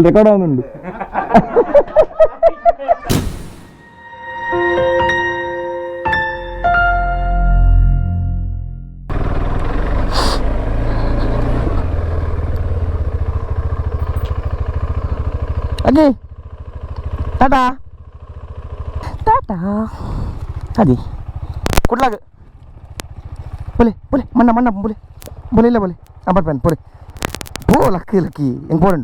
Record ആവുന്നുണ്ട്. അതെ ടാറ്റാ ടാറ്റാ അതെ കുട്ടലാക്ക് boleh boleh mana mana boleh boleh lah boleh apa pen boleh oh laki laki yang poren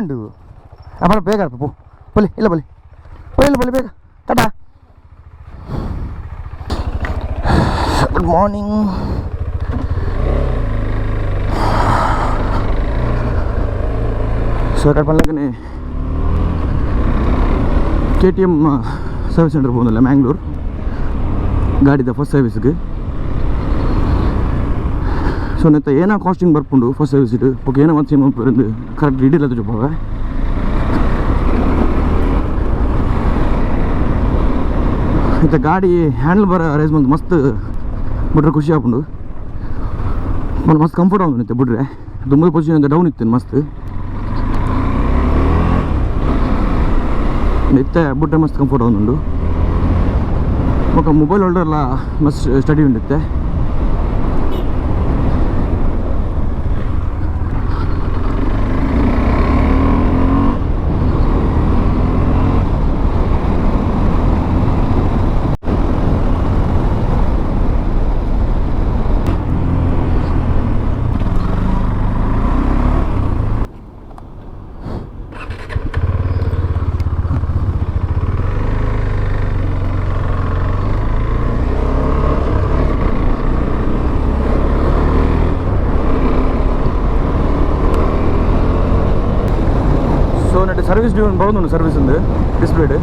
tu apa pegar po boleh illa boleh boleh boleh pegar tada good morning so akkada pallagane KTM service center പോകുന്നില്ല Mangalore ಗಾಡಿದ first ಸರ್ವಿಸ್ಗೆ so ನೆತ್ತ ಏನೋ casting ಬರ್ಕೊಂಡು first service ಇಟ್ಟು okay ಏನೋ ಒಂದು same ಬರೋದು correct detail ಅದು ಚೊಪ್ಪಾವೆ ಮತ್ತು ಗಾಡಿ ಹ್ಯಾಂಡಲ್ ಬರ ಅರೇಂಜ್ಮೆಂಟ್ ಮಸ್ತ್ ಬಿಟ್ರೆ ಖುಷಿ ಆಗ್ಕೊಂಡು ಮಸ್ತ್ ಕಂಫರ್ಟ್ ಆಗುತ್ತೆ ಬಿಟ್ರೆ ತುಂಬ ಪೊಸಿಷನ್ ಅಂತ ಡೌನ್ ಇತ್ತು ಮಸ್ತ್ ಇತ್ತೆ ಬಿಟ್ರೆ ಮಸ್ತ್ ಕಂಫರ್ಟ್ ಆಗುಂಡು ఒక మొబైల్ హోల్డర్లా మస్తు స్టడీ ఉండితే ಸರ್ವಿಸ್ ಡ್ಯೂನ್ ಬಾగుಂದು ಸರ್ವಿಸ್ ఉంది displayed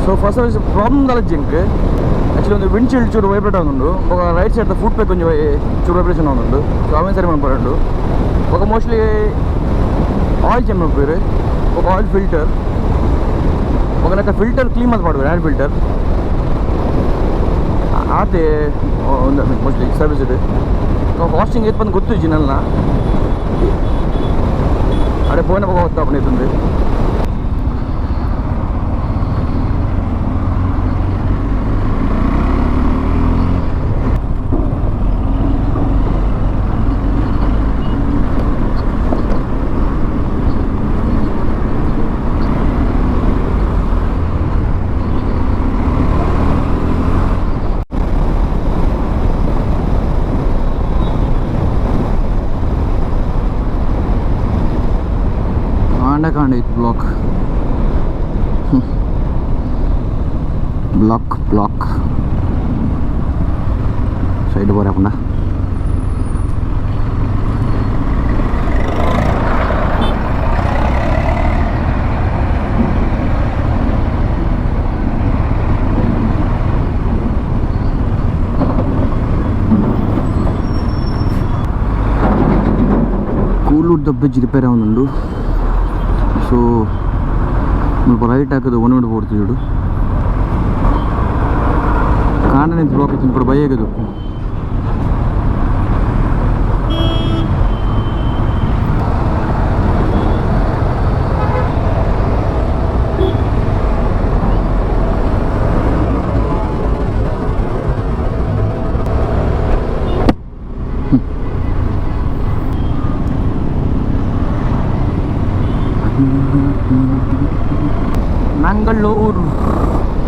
so first service problem ದಾಲ ಜಿಂಕ್ ಆ್ಯಕ್ಚುಲಿ ಒಂದು ವಿಂಡ್ ಶೀಲ್ಡ್ ಚೂರು ವೈಬ್ರೇಟ್ ಆಗುಂಡು ఒక రైట్ సైడ్ ఫుట్ పై కొంచెం చూడు వైబ్రేషన్ అవుతుండు సో అవే సరి మనం పడండు ఒక మోస్ట్లీ ఆయిల్ చెమ్మ పేరు ఒక ఆయిల్ ఫిల్టర్ ఒక లెక్క ఫిల్టర్ క్లీన్ అది పాడు హ్యాండ్ ఫిల్టర్ ಅದೇ ಒಂದು ಮೋಸ್ಟ್ಲಿ ಸರ್ವಿಸ್ ಇದೆ ಕಾಸ್ಟಿಂಗ್ ಏತ್ ಬಂದು ಗೊತ್ತು ಜಿನಲ್ನ అడే పోయిన ఒక వస్తా అవుతుంది ಕಾಂಡ ಇತ್ತು ಬ್ಲಾಕ್ ಸೈಡ್ ಬರకుండా ಕೂಲೂರು ದಬ್ಬೆಜ್ ರಿಪೇರ್ ಅವನುಂಡು ಸೊ ಸ್ವಲ್ಪ ರೈಟ್ ಹಾಕೋದು ಒನ್ ಪಡ್ತು చూడు ಕಾಂಡ ನಿಂತು ಬ್ಲಾಕ್ ಇತ್ತು ఇప్పుడు ಬೈಯಗದು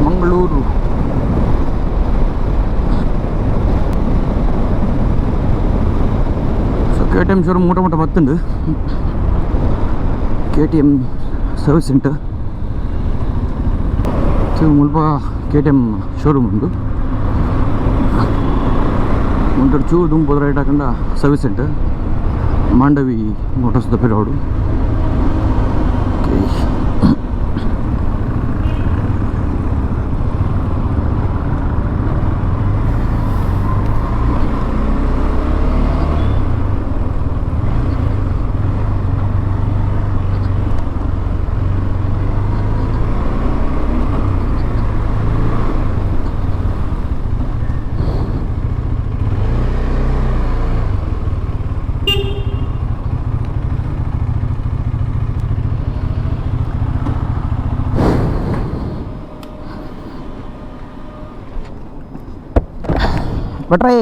ಮಂಗಳೂರು ಸೊ KTM ಶೋರೂಮ್ ಮೂಟ ಬತ್ತುಂಡು KTM ಸರ್ವಿಸ್ ಸೆಂಟರ್ ಸೊ ಮುಲ್ಪ KTM ಶೋರೂಮ್ ಉಂಡು ಒಂಟು ಚೂರು ದುಂಪು ರೈಟ್ ಹಾಕೊಂಡ ಸರ್ವಿಸ್ ಸೆಂಟರ್ ಮಾಂಡವಿ ಮೋಟರ್ಸ್ ದ ರೋಡು ಭಟ್ರೈ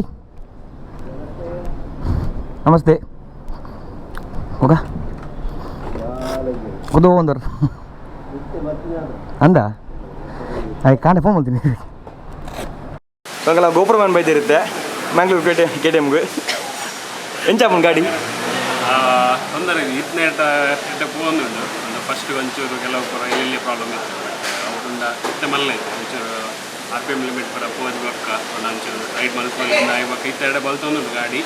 ನಮಸ್ತೆ ಹೋಗ ಉದೋ ಒಂದರ್ ಅಂದ ಆಯ್ತು ಕಾಣೆ ಫೋನ್ ಮಾಡ್ತೀನಿ ಸೊ ಗೋಪುರ ಮ್ಯಾನ್ ಬೈದಿರುತ್ತೆ ಮ್ಯಾಂಗ್ಳೂರು KTMಗೆ ಎಂಚಾಪನ್ ಗಾಡಿ ತೊಂದರೆ ಇಟ್ಟ ಪೋನುಂಡು ಫಸ್ಟ್ ಒಂಚೂರು ಕೆಲವು ಪುರ ಎಲ್ಲಿ ಪ್ರಾಬ್ಲಮ್ ಇತ್ತು ಅವರಿಂದ ಇತ್ತ ಮಲ್ಲ ಇತ್ತು ಒಂಚೂರು RPM ಲಿಮಿಟ್ ಪುರ ಪೋದು ಬಕ್ಕ ಒಂದು ಒಂಚೂರು ರೈಡ್ ಮಲ್ಕೊಂಡು ಇವಾಗ ಇತ್ತೆರಡೆ ಬಲ್ತೊಂದು ಗಾಡಿ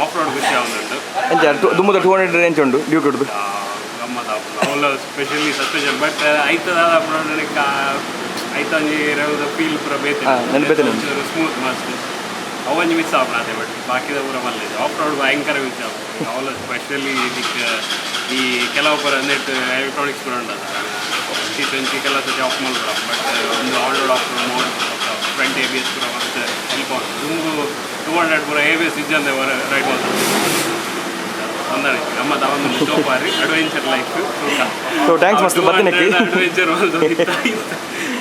ಆಫ್ ರೋಡ್ ಖುಷಿ ಆಗುಂಡು ದುಮ್ಮದ 200 ರೇಂಜ್ ಉಂಡು ಡ್ಯೂ ಕೊಡುದು ಗಮ್ಮತ್ ಅವಳು ಸ್ಪೆಷಲಿ ಸಸ್ಪೆಷನ್ ಬಟ್ ಐತದ ಆಫ್ ರೋಡ್ ಐತಂಜಿ ಫೀಲ್ ಪುರ ಬೇತೆ ಒಂಚೂರು ಸ್ಮೂತ್ ಮಸ್ತ್ ಅವೊಂದು ಮಿಸ್ ಆಗ್ಬಿಡತ್ತೆ ಬಟ್ ಬಾಕಿದ ಪೂರ ಮಲ್ಲ ಇದೆ ಆಫ್ ರೋಡ್ ಭಯಂಕರ ಮಿಸ್ ಆಗ್ತದೆ ಅವಳು ಸ್ಪೆಷಲಿ ಇದಕ್ಕೆ ಈ ಕೆಲವು ಪರ ನೆಟ್ ಎಲೆಕ್ಟ್ರಾನಿಕ್ಸ್ ಕೂಡ ಉಂಟದ T20 ಕೆಲವು ಸತಿ ಆಫ್ ಮಾಡ್ಬಿಡ ಬಟ್ ಒಂದು all road of road mode front ABS ಕೂಡ ಮತ್ತೆ ಹೆಲ್ಪ್ ಆಗುತ್ತೆ ನಿಮಗೂ 200 ಪೂರ ABS ಇಜ್ಜಂದೆ ರೈಡ್ ಮಾಡ್ತಾರೆ ತೊಂದರೆ ಗಮ್ಮತ್ ಅವೊಂದು ಜೋಪಾರಿ ಅಡ್ವೆಂಚರ್ ಲೈಫ್ ಸೊ ಥ್ಯಾಂಕ್ಸ್ ಮಸ್ತ್ ಬರ್ತೀನಿ ಅಡ್ವೆಂಚರ್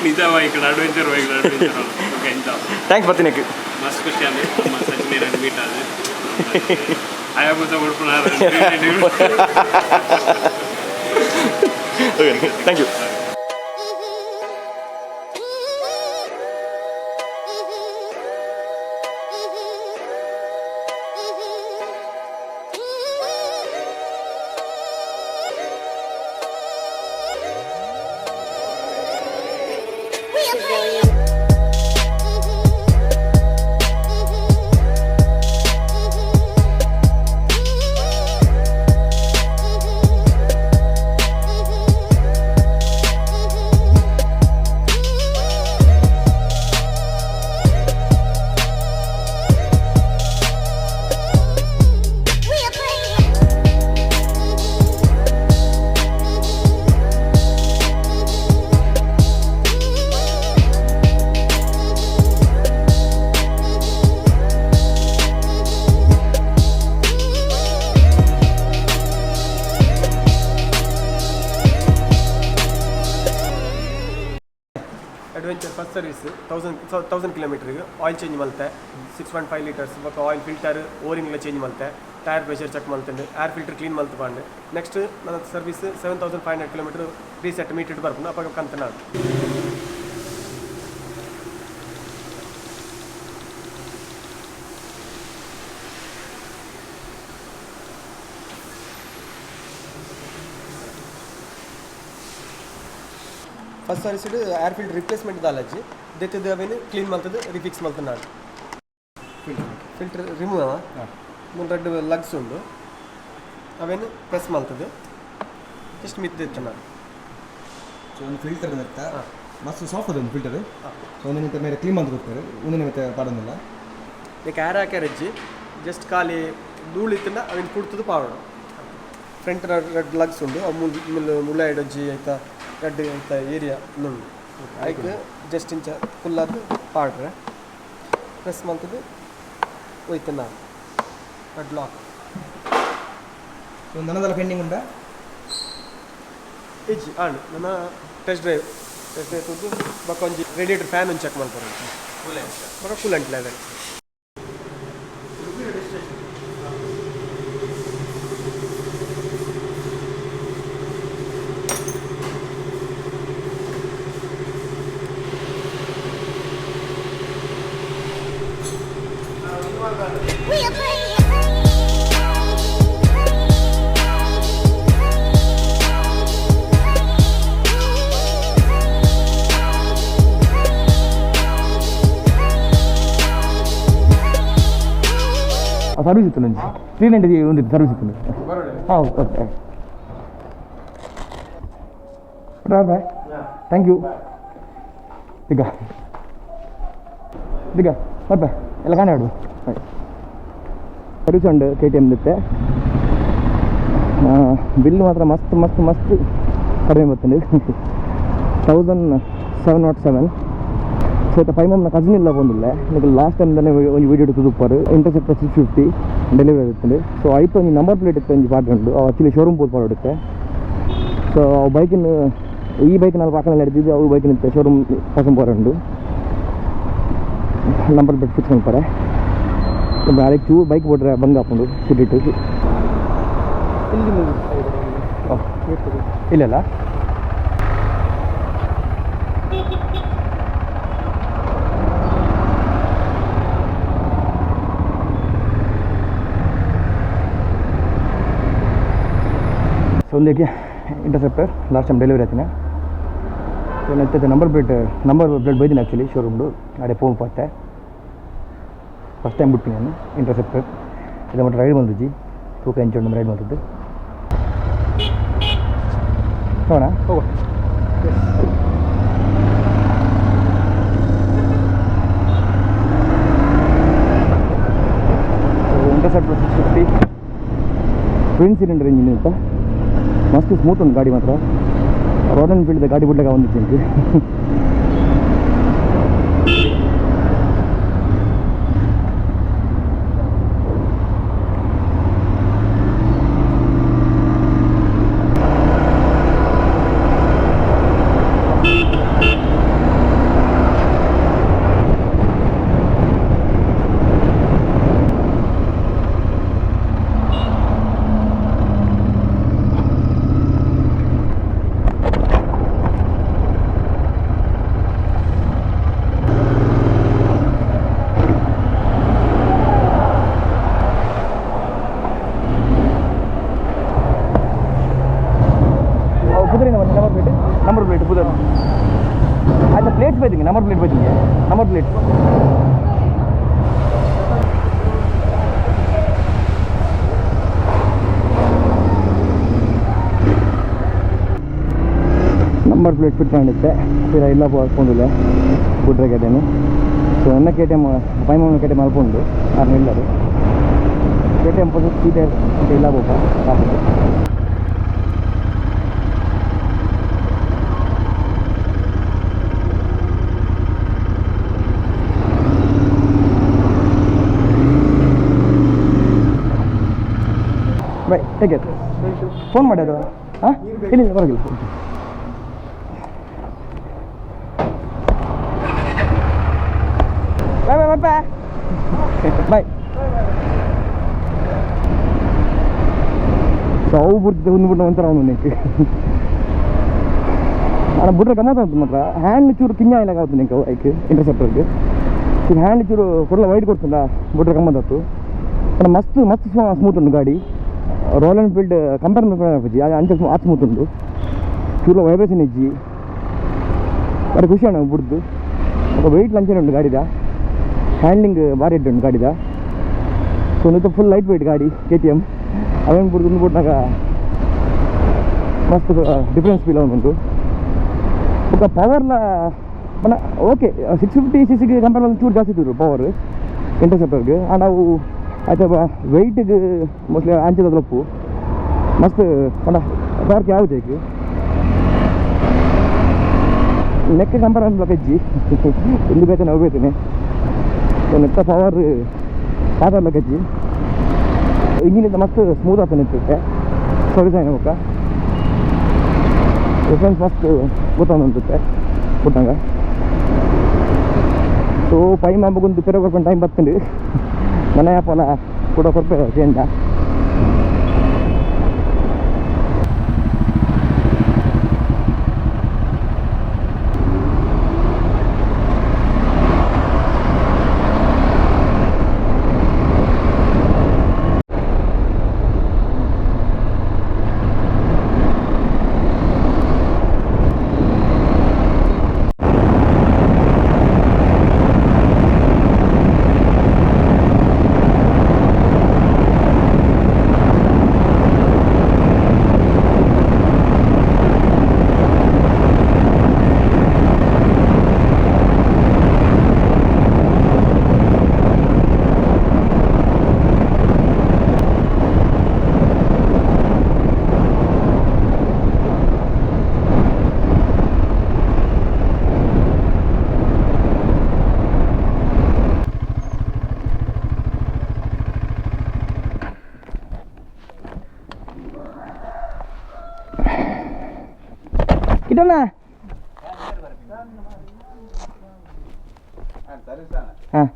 ನಿಜವಾಗಿ ఇక్కడ ಅಡ್ವೆಂಚರ್ ಓಕೆ ಇಂತ ಥ್ಯಾಂಕ್ಸ್ ಬರ್ತೀನಿ ಮಸ್ತ್ ಖುಷಿ ಅಂದ್ರೆ ನಮ್ಮ ಸಚಿನ್ ಮೀಟ್ ಆದ್ರೆ ಆಯಾಬುತ ಕೊಡ್ಕೊಳಾರ okay thank you adventure first service 1000 ಕಿಲೋಮೀಟ್ರಿಗೆ ಆಯಿಲ್ ಚೇಂಜ್ ಮಲ್ತೆ 6.5 ಲೀಟರ್ಸ್ ಬೊಕ್ಕ ಆಯಿಲ್ ಫಿಲ್ಟರ್ ಓರಿಂಗ್ಲ ಚೇಂಜ್ ಮಲ್ತೆ ಟೈರ್ ಪ್ರೆಷರ್ ಚೆಕ್ ಮಲ್ತಂಡು ಏರ್ ಫಿಲ್ಟರ್ ಕ್ಲೀನ್ ಮಲ್ತು ಬಂಡು ನೆಕ್ಸ್ಟ್ ನನ್ನ ಸರ್ವಿಸ್ 7500 ಕಿಲೋಮೀಟರ್ ರೀಸೆಟ್ ಮೀಟರ್ ಬರ್ಕೊಂಡು ಅಪ್ಪ ಕಂತ ನಾನು first service air filter replacement ದಾಲಜ್ಜಿ ದೆತ್ತದ ಅವೇನು ಕ್ಲೀನ್ ಮಾಡ್ತದೆ ರಿಫಿಕ್ಸ್ ಮಾಡ್ತಾನೆ ನಾನು ಫಿಲ್ಟರ್ ರಿಮೂವ್ ಅವ ಮುಂದೆ 2 ಲಗ್ಸ್ ಉಂಡು ಅವೇನು ಪ್ರೆಸ್ ಮಾಡ್ತದೆ ಎಷ್ಟು ಮಿತ್ತಿತ್ತು ನಾನು ಸೊ ಒಂದು ಫಿಲ್ಟರ್ ಇರುತ್ತೆ ಮಸ್ತ್ ಸಾಫ್ಟ್ ಅದೊಂದು ಫಿಲ್ಟರ್ ಸೊ ಒಂದು ನಿಮಿಷ ಮೇಲೆ ಕ್ಲೀನ್ ಮಾಡಿ ಕೊಡ್ತಾರೆ ಒಂದು ನಿಮಿಷ ಪಾಡೋದಿಲ್ಲ ಈಗ ಏರ್ ಹಾಕ್ಯಾರಜ್ಜಿ ಜಸ್ಟ್ ಖಾಲಿ ಧೂಳಿತ್ತಂಡ ಅವೇನು ಕುಡ್ತದೆ ಪಾವಡು ಫ್ರಂಟ್ 2 ಲಗ್ಸ್ ಉಂಡು ಅವು ಮುಳ್ಳ ಇಡಜ್ಜಿ ಆಯ್ತಾ ರೆಡ್ ಅಂತ ಏರಿಯಾ ಇನ್ನೊಂದು ಆಯ್ಕೆ ಜಸ್ಟ್ ಇಂಚ ಫುಲ್ಲಾದ ಪಾಡ್ರೆ ಪ್ರೆಸ್ ಮಾಡ್ತದೆ ಹೋಯ್ತು ನಾನು ರೆಡ್ ಲಾಕ್ ಸೊ ನನ್ನದೆಲ್ಲ ಪೆಂಡಿಂಗ್ ಉಂಟಾ ಇಜ್ಜಿ ಆಣ್ ನನ್ನ ಟೆಸ್ಟ್ ಡ್ರೈವ್ ತುದ್ದು ಬಕ್ಕ ಒಂಜಿ ರೇಡಿಯೇಟರ್ ಫ್ಯಾನ್ ಒಂದು ಚೆಕ್ ಮಾಡ್ತಾರೆ ಬಕ್ಕ ಕೂಲೆಂಟ್ ಲೆವೆಲ್ ಸರ್ವಿಸ್ ಇತ್ತು ನಂಜಿ 390 ಒಂದು ಸರ್ವಿಸ್ ಇತ್ತು ಹಾಂ ಓಕೆ ಬಾಯ್ ಥ್ಯಾಂಕ್ ಯು ದಿಗ ಮತ್ತೆ ಎಲ್ಲ ಕಾಣಾಡು ಸರ್ವಿಸ್ ಉಂಡು KTM ಇರುತ್ತೆ ಬಿಲ್ ಮಾತ್ರ ಮಸ್ತ್ ಕಡಿಮೆ ಬರ್ತದೆ 1707 ಸೊ 5 ಮಂತ್ ಕಸಿನ್ ಇಲ್ಲ ಬಂದಿಲ್ಲ ನನಗೆ ಲಾಸ್ಟ್ ಟೈಮ್ ಒಂದು ವೀಡಿಯೋ ತುದುಪ್ಪಾರು ಇಂಟರ್ಸೆಪ್ಟರ್ 650 ಡೆಲಿವರಿ ಆಗುತ್ತದೆ ಸೊ ಆಯಿತು ಒಂದು ನಂಬರ್ ಪ್ಲೇಟ್ ಇತ್ತು ಒಂದು ಪಾರ್ಟ್ ಉಂಟು ಆ್ಯಕ್ಚುಲಿ ಶೋರೂಮ್ ಪೋದು ಪಾಡುತ್ತೆ ಸೊ ಬೈಕಿನ ಈ ಬೈಕ್ ನಾನು ಪಾಕನಲ್ಲಿ ಹಿಡಿದಿದ್ದು ಅವ್ರ ಬೈಕಿನ ಶೋರೂಮ್ ಪಸಂದ್ ಪಾರುಂಡು ನಂಬರ್ ಪ್ಲೇಟ್ ಫಿಕ್ಸ್ ಮಾಡ್ತಾರೆ ಅದಕ್ಕೆ ಚೂರು ಬೈಕ್ ಬಿಟ್ರೆ ಬಂದು ಹಾಕೊಂಡು ಸಿಟ್ಟಿಟ್ಟು ಇಲ್ಲಲ್ಲ ಸೊಂದಕ್ಕೆ ಇಂಟರ್ಸೆಪ್ಟರ್ ಲಾಸ್ಟ್ ಟೈಮ್ ಡೆಲಿವರಿ ಆಯ್ತೀನಿ ಸೊ ನೆತ್ತೆ ನಂಬರ್ ಪ್ಲೇಟ್ ಬೈದಿನಿ ಆ್ಯಕ್ಚುಲಿ ಶೋರೂಮ್ದು ಅದೇ ಫೋನ್ ಪಾತೆ ಫಸ್ಟ್ ಟೈಮ್ ಬಿಟ್ಟು ನಾನು ಇಂಟರ್ಸೆಪ್ಟರ್ ಇದು ಮತ್ತೆ ರೈಡ್ ಬಂದಿದ್ದಿ ತೂಕ ಇಂಚು ರೈಡ್ ಬಂದಿದ್ದು ಹೋಗೋಣ ಹೋಗೋ ಇಂಟರ್ಸೆಪ್ಟರ್ 650 ಟ್ವಿನ್ ಸಿಲಿಂಡರ್ ಇಂಜಿನ್ ಅಂತ ಮಸ್ತ್ ಸ್ಮೂತ್ ಒಂದು ಗಾಡಿ ಮಾತ್ರ ರಾಯಲ್ ಎನ್ಫೀಲ್ಡ್ ಗಾಡಿ ಬಿಡ್ಲಾಗ ಒಂದು ಚಿಂತೆ नंबर प्लेट पुदर अच्छा प्लेट्स पे देंगे नंबर प्लेट पे देंगे number plate number plate fit ಮಾಡಿದ್ದೆ फिर ಇಲ್ಲ ಹಾಕೊಂಡಿಲ್ಲ ಬಿಟ್ರೆ ಕದೇನು ಸೊ ನನ್ನ KTM 5 KTM ಮಾಡ್ಕೊಂಡು ನಾನು ಇಲ್ಲರು KTM ಪೋಸ್ಟ್ ಸೀಟೆ ಇಲ್ಲ ಬೋಪ ಬೈ ಟೇಕ್ ಕೇರ್ ಫೋನ್ ಮಾಡೋದು ಹಾಂ ಇಲ್ಲ ಬರೋಗಿಲ್ಲ ಬಾಯ್ ಬಾಯ್ ಬಾಯ್ ಬಾಯ್ ಸಾವು ಬಿಡ್ತಿದ್ದೆ ಹೊಂದ್ಬಿಟ್ಟು ಒಂಥರ ಅವನು ನಿಂಗೆ ನಾನು ಬಿಟ್ರೆ ಗಮ್ಮತ್ ಆಗ್ತದೆ ಮಾತ್ರ ಹ್ಯಾಂಡ್ ಚೂರು ಕಿಂಗ ಇಲ್ಲ ಆಗುತ್ತೆ ನಿಂಗೆ ಐಕ್ ಇಂಟರ್ಸೆಪ್ಟರ್ಗೆ ಈಗ ಹ್ಯಾಂಡ್ ಚೂರು ಫುಲ್ಲ ವೈಟ್ ಕೊಡ್ತಲ್ಲ ಬಿಟ್ರೆ ಗಮ್ಮತ್ ಆಯ್ತು ಮಸ್ತ್ ಮಸ್ತ್ ಸ್ಮೂತ್ ಉಂಟು ಗಾಡಿ ರಾಯಲ್ ಎನ್ಫೀಲ್ಡ್ ಕಂಪೇರ್ ಮಾಡ್ಕೊಂಡು ಅಂಚೆ ಆಚೆ ಸ್ಮೂತ್ ಉಂಟು ಚೂರು ವೈಬ್ರೇಷನ್ ಇಜ್ಜಿ ಬಾರಿ ಖುಷಿ ಅಣ್ಣ ಬಿಡ್ದು ఒక వెయిట్ లంచనే ಉಂಟು ಗಾಡಿದ ಹ್ಯಾಂಡ್ಲಿಂಗ್ ಭಾರಿ ಉಂಟು ಗಾಡಿದ ಸೊ ನಿಂತು ಫುಲ್ ಲೈಟ್ ವೆಯ್ಟ್ ಗಾಡಿ KTM ಅವೇನು ಬಿಡ್ದು ಬಿಟ್ಟಾಗ ಮಸ್ತ್ ಡಿಫ್ರೆನ್ಸ್ ಫೀಲ್ ಉಂಟು ఒక పవర్ల మన ఓకే 650 cc కంపేర్ ಚೂರು ಜಾಸ್ತಿ ಇದ್ರು ಪವರ್ ಇಂಟರ್ಸೆಪ್ಟರ್ಗೆ ನಾವು అయితే వెయిట్కి మోస్ట్లీ ఆంచేది లోపు మస్తు మన టార్క్ యావ్ చేయకు నెక్ కంపేర్ లొకేజీ ఎందుకైతే నవ్వుతేనే నెక్క పవర్ పాత లొకేజీ ಇಂಜಿನ್ ಇಂದ ಮಸ್ತ್ ಸ್ಮೂತ್ ಆಗ್ತಾನೆ ನಿಂತಿರುತ್ತೆ ಸರ್ವಿಸ್ ಆಯ್ನ ಬೊಕ್ಕ ಡಿಫ್ರೆನ್ಸ್ ಮಸ್ತ್ ಗೊತ್ತಾಗ ಅನ್ಸುತ್ತೆ ಬಿಟ್ಟಂಗ ಸೊ ಪೈ ಮಾಂಬಗೊಂದು ಪೆರ ಕೊಡ್ಕೊಂಡು ಟೈಮ್ ಬರ್ತೀನಿ ಮನೆ ಪೋಲ ಕೂಡ ಕೊಡ್ಬೇಕು ಚೇಂಜ कितना हाँ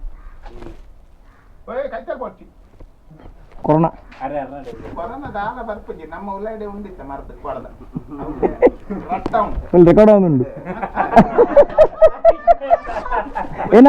ಕೊರೋನಾ ಫುಲ್ ರೆಕಾರ್ಡ್ ಆಗುಂಡು ಏನ